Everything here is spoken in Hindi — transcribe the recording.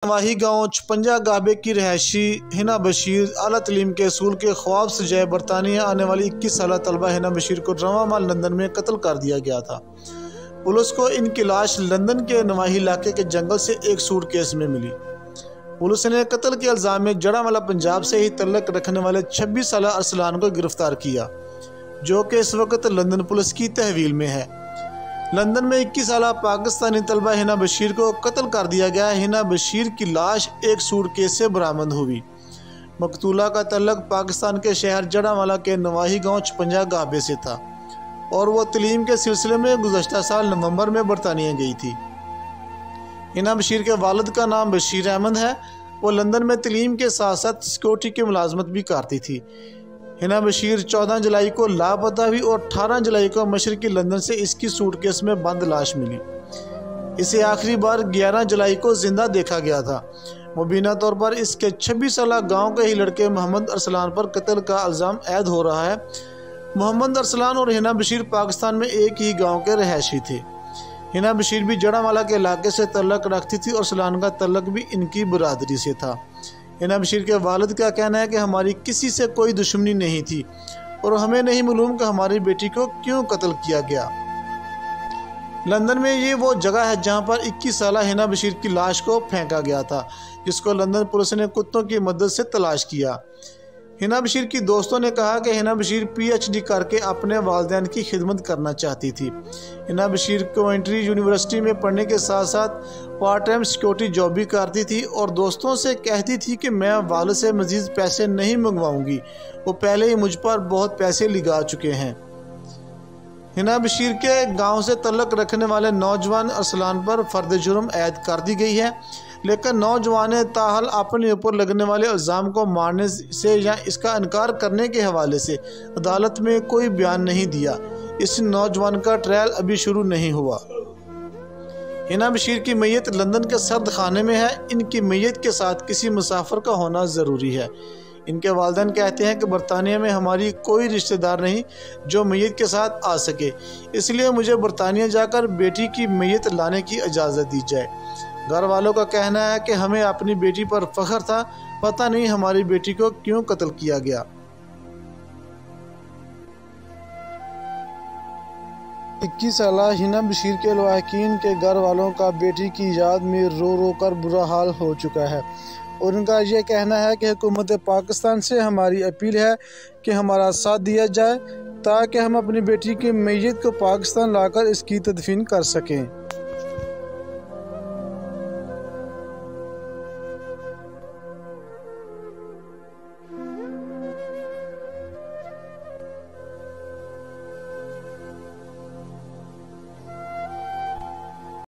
नवाही गांव 56 गाबे की रहायशी हिना बशीर आला तलीम के असूल के ख्वाब से जय बरतानिया आने वाली 21 साल तलबा हिना बशीर को रवां माह लंदन में कत्ल कर दिया गया था। पुलिस को इनकी लाश लंदन के नवाही इलाके के जंगल से एक सूटकेस में मिली। पुलिस ने कत्ल के इल्ज़ाम में जड़ावाला पंजाब से ही तल्लक रखने वाले 26 साल अरसलान को गिरफ्तार किया, जो कि इस वक्त लंदन पुलिस की तहवील में है। लंदन में 21 साल पाकिस्तानी तलबा हिना बशीर को कत्ल कर दिया गया। हिना बशीर की लाश एक सूटकेस से बरामद हुई। मकतूला का तल्लक पाकिस्तान के शहर जड़ावाला के नवाही गांव 56 गाबे से था और वह तलीम के सिलसिले में गुज़श्ता साल नवंबर में बरतानिया गई थी। हिना बशीर के वालिद का नाम बशीर अहमद है। वो लंदन में तलीम के साथ साथ सिक्योरिटी की मुलाजमत भी करती थी। हिना बशीर 14 जुलाई को लापता हुई और 18 जुलाई को मशरकी लंदन से इसकी सूटकेस में बंद लाश मिली। इसे आखिरी बार 11 जुलाई को जिंदा देखा गया था। मुबीना तौर पर इसके 26 साल गाँव के ही लड़के मोहम्मद अरसलान पर कत्ल का इल्ज़ाम ऐद हो रहा है। मोहम्मद अरसलान और हिना बशीर पाकिस्तान में एक ही गाँव के रहायशी थे। हिना बशीर भी जड़ावाला के इलाके से तल्लक रखती थी और अरसलान का तल्लक भी इनकी बरादरी से था। हिना बशीर के वालिद का कहना है कि हमारी किसी से कोई दुश्मनी नहीं थी और हमें नहीं मालूम कि हमारी बेटी को क्यों कत्ल किया गया। लंदन में ये वो जगह है जहां पर 21 साल हिना बशीर की लाश को फेंका गया था, जिसको लंदन पुलिस ने कुत्तों की मदद से तलाश किया। हिना बशीर की दोस्तों ने कहा कि हिना बशीर PhD करके अपने वालिदैन की खिदमत करना चाहती थी। हिना बशीर कोवेंट्री यूनिवर्सिटी में पढ़ने के साथ साथ पार्ट टाइम सिक्योरिटी जॉब भी करती थी और दोस्तों से कहती थी कि मैं वालिद से मज़ीद पैसे नहीं मंगवाऊंगी, वो पहले ही मुझ पर बहुत पैसे लगा चुके हैं। हिना बशीर के गांव से तल्लक रखने वाले नौजवान अरसलान पर फर्द जुर्म ऐद कर दी गई है, लेकिन नौजवान ने ताहल अपने ऊपर लगने वाले इल्ज़ाम को मानने से या इसका इनकार करने के हवाले से अदालत में कोई बयान नहीं दिया। इस नौजवान का ट्रायल अभी शुरू नहीं हुआ। हिना बशीर की मैयत लंदन के सर्द खाने में है। इनकी मैयत के साथ किसी मुसाफिर का होना ज़रूरी है। इनके वालिदैन कहते हैं कि बरतानिया में हमारी कोई रिश्तेदार नहीं जो मैयत के साथ आ सके, इसलिए मुझे बरतानिया जाकर बेटी की मैयत लाने की इजाज़त दी जाए। घर वालों का कहना है कि हमें अपनी बेटी पर फख्र था, पता नहीं हमारी बेटी को क्यों कत्ल किया गया। 21 साल हिना बशीर के लवाहिकीन के घर वालों का बेटी की याद में रो रो कर बुरा हाल हो चुका है और उनका यह कहना है कि हुकूमत पाकिस्तान से हमारी अपील है कि हमारा साथ दिया जाए ताकि हम अपनी बेटी की मैयत को पाकिस्तान लाकर इसकी तदफीन कर सकें।